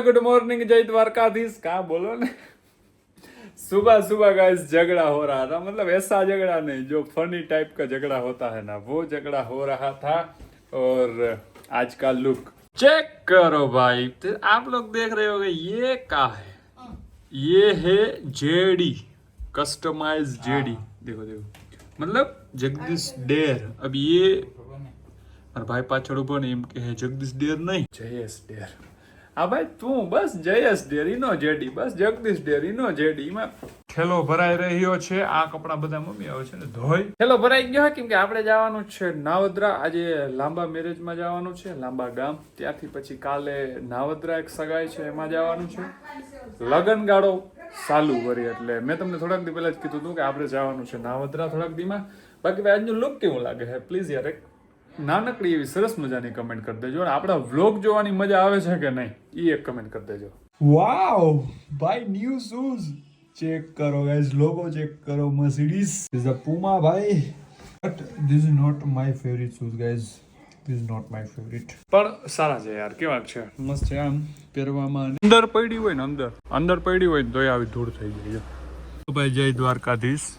Good morning जय द्वारकाधीश। कहाँ बोलो ने सुबह सुबह गाइस झगड़ा हो रहा था, मतलब ऐसा झगड़ा नहीं जो फनी टाइप का झगड़ा होता है ना, वो झगड़ा हो रहा था। और आज का लुक चेक करो भाई। तो आप लोग देख रहे होगे ये क्या है, ये है जेडी, कस्टमाइज जेडी। देखो देखो, मतलब जगदीश डेर। अब ये और भाई पाछड़ उभो ने एम के जगदीश डेर नहीं, जयेश डेर। હા ભાઈ તું બસ જયેશ ડેરીનો જેડી, બસ જગદીશ ડેરીનો જેડી માં થેલો ભરાઈ રહ્યો છે। આ કપડા બધા મમ્મી આવે છે ને ધોઈ થેલો ભરાઈ ગયો કેમ કે આપણે જવાનું છે નાવદરા। આજે લાંબા મેરેજમાં જવાનું છે, લાંબા ગામ। ત્યાંથી પછી કાલે નાવદરા એક સગાઈ છે એમાં જવાનું છે। લગન ગાળો ચાલુ કરી એટલે મેં તમને થોડાક દી પહેલા જ કીધું હતું કે આપણે જવાનું છે નાવદરા થોડાક દીમાં। બાકી ભાઈ આજનું લુક કેવું લાગે છે પ્લીઝ યાર એક નાનકડી એવી સરસ મજાની કમેન્ટ કરી દેજો। અને આપણા વ્લોગ જોવાની મજા આવે છે કે નહીં એ એક કમેન્ટ કરી દેજો। વાવ ભાઈ ન્યુ શૂઝ ચેક કરો ગાઈસ, લોગો ચેક કરો, મર્સિડીઝ ઇઝ ધ પુમા ભાઈ, but this is not my favourite shoes guys, this is not my favourite. પણ સારા છે યાર, કેવા છે, મસ્ત છે આમ પહેરવામાં। અંદર પડી હોય ને અંદર પડી હોય ને તોય આવી ધૂળ થઈ જાય છે। ભાઈ જય દ્વારકાધીશ।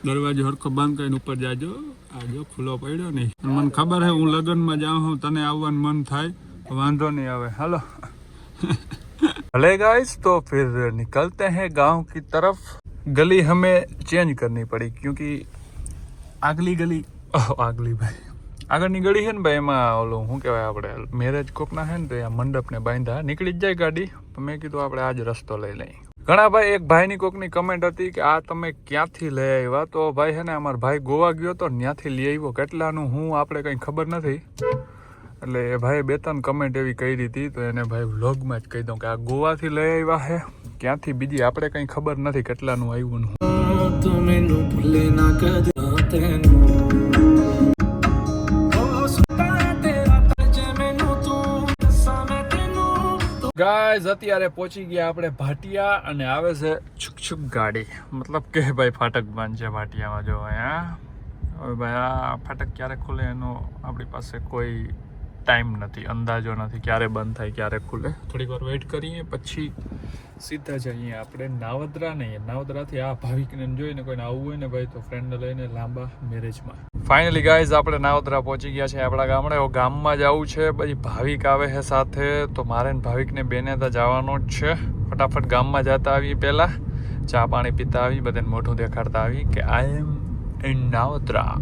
દરવાજો હરખો બંધ કરીને ઉપર જાજો, આજો ખુલ્લો પડ્યો નહીં। મને ખબર है હું લગ્નમાં જાઉં હું, તને આવવાનું મન થાય, વાંધો नहीं આવે, हेलो भले गाइस। तो फिर निकलते हैं गांव की तरफ। गली हमें चेंज करनी पड़ी क्योंकि આગલી ગલી આગલી ભાઈ આગળની ગળી છે ને ભાઈ, એમાં ઓલું શું કહેવાય આપણે મેરેજ કોકના છે ને તો આ મંડપને બાંધ્યા, નીકળી જ જાય ગાડી। તો મેં કીધું આપણે આ જ રસ્તો લઈ લઈએ। ઘણા ભાઈ એક ભાઈની કોકની કમેન્ટ હતી કે આ તમે ક્યાંથી લઈ આવ્યા, તો ભાઈ છે ને અમારો ભાઈ ગોવા ગયો તો ત્યાંથી લઈ આવ્યો, કેટલાનું હું આપણે કંઈ ખબર નથી। એટલે એ ભાઈ બે ત્રણ કમેન્ટ એવી કરી હતી તો એને ભાઈ વ્લોગમાં જ કહી દઉં કે આ ગોવાથી લઈ આવ્યા છે, ક્યાંથી બીજી આપણે કંઈ ખબર નથી કેટલાનું આવ્યું। ગાઈઝ અત્યારે પહોંચી ગયા આપણે ભાટિયા અને આવે છે છુક ગાડી, મતલબ કે ભાઈ ફાટક બંધ છે ભાટિયામાં। જો અહીંયા હવે ભાઈ આ ફાટક ક્યારે ખુલે એનો આપણી પાસે કોઈ ટાઈમ નથી, અંદાજો નથી ક્યારે બંધ થાય ક્યારે ખુલે। થોડીક વાર વેઇટ કરીએ પછી સીધા જઈએ આપણે નાવદરા। નહીં નાવદરાથી આ ભાવિકને જોઈને કોઈને આવવું હોય ને ભાઈ તો ફ્રેન્ડને લઈને લાંબા મેરેજમાં। ફાઇનલી ગાઈઝ આપણે નાવદરા પહોંચી ગયા છે આપણા ગામડે। ગામમાં જવું છે, પછી ભાવિક આવે છે સાથે, તો મારે ને ભાવિકને બેને તો જવાનો જ છે। ફટાફટ ગામમાં જતા આવી, પહેલા ચા પાણી પીતા આવી, બધાને મોઢું દેખાડતા આવી કે આઈ એમ ઇન નાવદરા।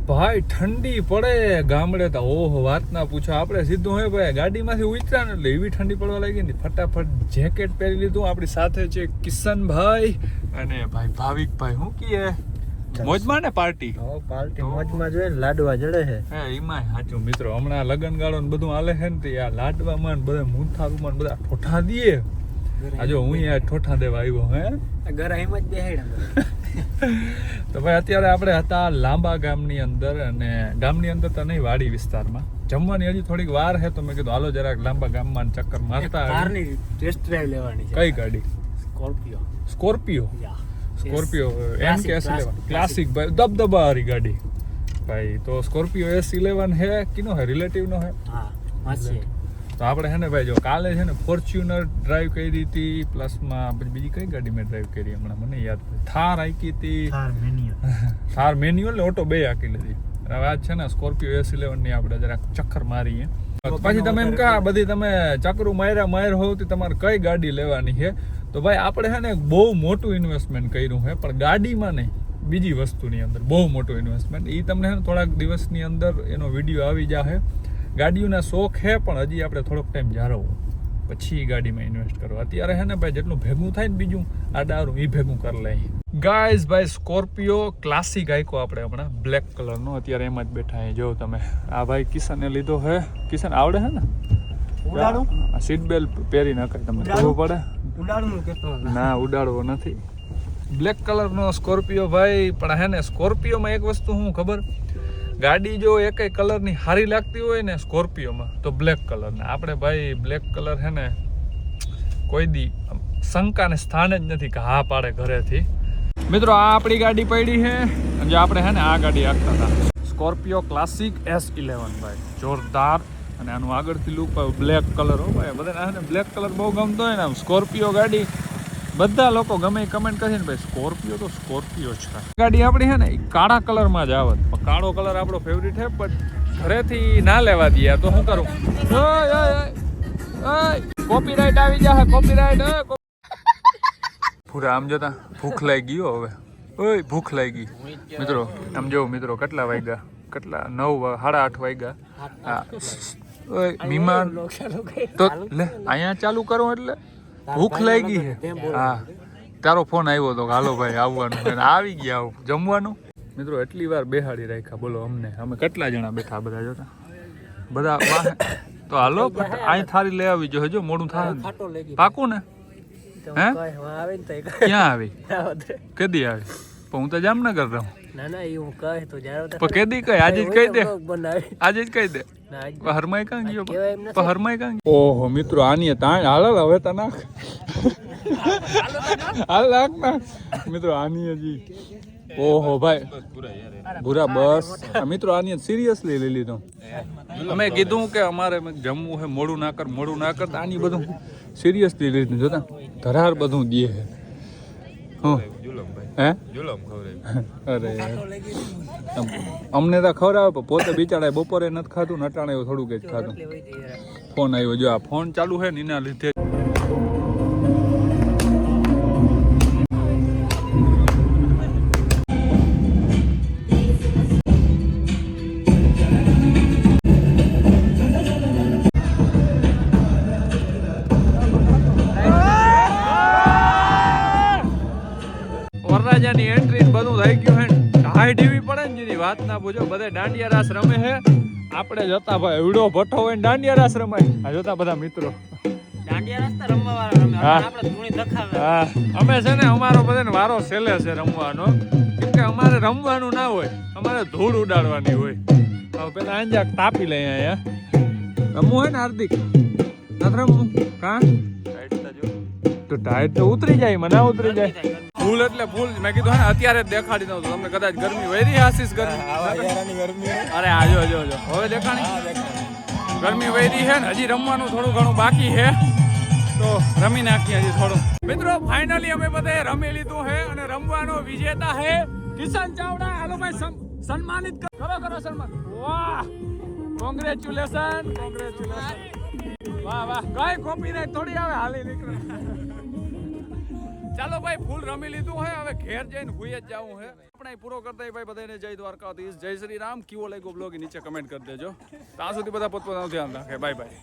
ભાઈ ઠંડી પડે ગામડે તો, ઓહો વાત ના પૂછો। આપણે સીધું હોય ભાઈ ગાડીમાંથી ઉતર્યા ને એટલે એવી ઠંડી પડવા લાગી ને, ફટાફટ જેકેટ પહેરી લીધું। આપણી સાથે છે કિશનભાઈ અને ભાઈ ભાવિકભાઈ। શું કીએ મોજમાં ને પાર્ટી મોજમાં જોઈએ ને, લાડવા જડે છે હે એમાં સાચું મિત્રો। હમણાં લગન ગાળો ને બધું હાલે છે ને, આ લાડવામાં ને બધા મૂઠારૂમાં બધા ઠોઠા દઈએ। આજો હું યાર ઠોઠા દેવા આવ્યો હે, ઘરે એમ જ બેહાડ્યા। તો ભાઈ અત્યારે આપણે હતા લાંબા ગામની અંદર, અને ગામની અંદર તો નહીં વાડી વિસ્તારમાં। જમવાની હજી થોડીક વાર છે તો મેં કીધું હાલો જરાક લાંબા ગામમાં ચક્કર મારતા કારની ટેસ્ટ ડ્રાઈવ લેવાની છે। કઈ ગાડી? સ્કોર્પિયો એમ કે S11 ક્લાસિક ભાઈ, દબદબા વાળી ગાડી ભાઈ। તો સ્કોર્પિયો S11 હે, કિનો હે, રિલેટિવ નો હે। હા માસી। તો આપણે છે ને ભાઈ જો કાલે છે ને ફોર્ચ્યુનર ડ્રાઈવ કરી હતી, પ્લસમાં પછી બીજી કઈ ગાડી મેં ડ્રાઈવ કરી હમણાં મને યાદ નથી, થાર હાંકી હતી, થાર મેન્યુઅલ ને ઓટો બે હાંકી લીધી। હવે આજ છે ને સ્કોર્પિયો S11 ની આપણે જરાક ચક્કર મારીએ। પછી તમે એમ કહા બધી તમે ચક્કરું માર્યા હોવ તો તમારે કઈ ગાડી લેવાની છે, તો ભાઈ આપણે છે ને બહુ મોટું ઇન્વેસ્ટમેન્ટ કર્યું છે, પણ ગાડીમાં નહીં બીજી વસ્તુની અંદર બહુ મોટું ઇન્વેસ્ટમેન્ટ। એ તમને છે ને થોડાક દિવસની અંદર એનો વિડીયો આવી જશે। ગાડીઓના શોખ છે પણ હજી આપણે થોડોક ટાઈમ જાળવવો પછી ગાડીમાં ઇન્વેસ્ટ કરો। અત્યારે છે ને ભાઈ જેટલું ભેગું થાય ને બીજું આડારું એ ભેગું કરી લઈએ। ગાઈઝ ભાઈ સ્કોર્પિયો ક્લાસિક આઈકો આપણે હમણાં બ્લેક કલરનો, અત્યારે એમાં જ બેઠા છે। જો તમે આ ભાઈ કિશને લીધો છે, કિશન આવડે છે ને ઉડાડું? સીટ બેલ્ટ પહેરી નખાય, તમને ખબર પડે? ઉડાડવું કેટલો ના ઉડાડવો નથી। બ્લેક કલરનો સ્કોર્પિયો ભાઈ, પણ હે ને સ્કોર્પિયોમાં એક વસ્તુ હું ખબર, ગાડી જો એકેય કલરની સારી લાગતી હોય ને સ્કોર્પિયોમાં તો બ્લેક કલરના। આપણે ભાઈ બ્લેક કલર છે ને કોઈ દી શંકાને સ્થાન જ નથી કે હા પાડે ઘરેથી। મિત્રો આ આપણી ગાડી પડી છે, અને આપણે છે ને આ ગાડી આખતા હતા સ્કોર્પિયો ક્લાસિક S11 ભાઈ, જોરદાર। અને આનું આગળથી લુક બ્લેક કલર હો ભાઈ, બધાને બ્લેક કલર બહુ ગમતો હોય ને આમ સ્કોર્પિયો ગાડી બધા લોકો ગમે એ કમેન્ટ કરે ને ભાઈ સ્કોર્પિયો તો સ્કોર્પિયો છે. ગાડી આપણી છે ને એ કાળા કલરમાં જ આવત, પણ કાળો કલર આપણો ફેવરિટ છે, પણ ઘરેથી ના લેવા દઈએ તો શું કરું. કોપીરાઈટ આવી જાય, કોપીરાઈટ. પૂરા આમ જતા ભૂખ લાગી ગયો હવે, ઓય ભૂખ લાગી મિત્રો. આમ જો મિત્રો કેટલા વાગ્યા, કેટલા 9 8:30 વાગ્યા. હા ઓય મહેમાન તો લે અહીંયા ચાલુ કરું એટલે ભૂખ લાગી છે. હા તારો ફોન આવ્યો તો હાલો ભાઈ આવવાનું, આવી ગયા આવું જમવાનું. મિત્રો એટલી વાર બેહાડી રાખ્યા બોલો અમને, અમે કેટલા જણા બેઠા બધા જોતા બધા તો હાલો અહીં થાળી લઈ આવી જો, મોડું થાય પાકું ને. હે ક્યાં આવી કેદી આવી? પણ હું તો જામનગર રહું. ના ના એ હું કહે તો જ્યારે પણ કેદી કઈ આજે જ કહી દે, આજે જ કહી દે. હરમાઈ કાં ગયો? હરમાઈ કાં ગયો? ઓહો મિત્રો આની તાણ હાલ હવે તા નાખ હાલ નાખ નાખ મિત્રો આની હજી. ઓહો ભાઈ ભૂરા બસ મિત્રો આની સિરિયસલી લઈ લીધું. અમે કીધું કે અમારે જમવું છે, મોડું ના કર મોડું ના કર, આની બધું સિરિયસલી લીધું જોતા ધરાર બધું દે છે. હે અરે અમને તો ખવડાવે પણ પોતે બિચારા બપોરે નથી ખાધું, નટાણે એવું થોડુંક જ ખાધું. ફોન આવ્યો જો, આ ફોન ચાલુ છે ને એના લીધે વરરાજાની એન્ટ્રી બધું થઈ ગયું હે. ઢાઈ ડીવી પડે ને જેની વાત ના પૂછો. બધે દાંડિયા રાસ રમે છે. આપણે જતા ભાઈ એવડો ભઠ્ઠો હોય ને દાંડિયા રાસ રમાય. આ જોતા બધા મિત્રો દાંડિયા રાસ તો રમવા વાળા રમે, આપણે ધૂણી દખાવે. હા અમે છે ને અમારો બધાને વારો છેલ્લે છે રમવાનો, કેમ કે અમારે રમવાનું ના હોય, અમારે ધૂળ ઉડાડવાની હોય. હવે પેલા આંજા તાપી લઈ અહીંયા રમવું હોય ને હાર્દિક નથી રમવું કાં તો ટાઈટ તો ઉતરી જાય, મને ઉતરી જાય. ફૂલ એટલે ફૂલ મેં કીધું ને અત્યારે જ દેખાડી દઉં તમને કદાચ ગરમી વધી આશીષ ગરમી. અરે આજો આજો આજો હવે દેખાણી ગરમી વધી છે ને હજી રમવાનું થોડું ઘણું બાકી છે તો રમી નાખીએ હજી થોડું. મિત્રો ફાઇનલી અમે બધે રમી લીધું છે અને રમવાનો વિજેતા છે કિશન ચાવડા. હાલો ભાઈ સન્માનિત કરો કરો સન્માન. વાહ કોંગ્રેચ્યુલેશન કોંગ્રેચ્યુલેશન. વાહ વાહ કઈ કોપીરાઈટ થોડી આવે હાલી નીકળે. ચાલો ભાઈ ફૂલ રમી લીધું હે, હવે ઘેર જઈને હુઈ જ જવું હે. આપણે પૂરો કરતા ભાઈ બધાને જય દ્વારકાધીશ, જય શ્રી રામ. કેવો લાગ્યો બ્લોગ નીચે કમેન્ટ કરી દેજો. ત્યાં સુધી બધા પોતપોતાનું ધ્યાન રાખે. Bye bye.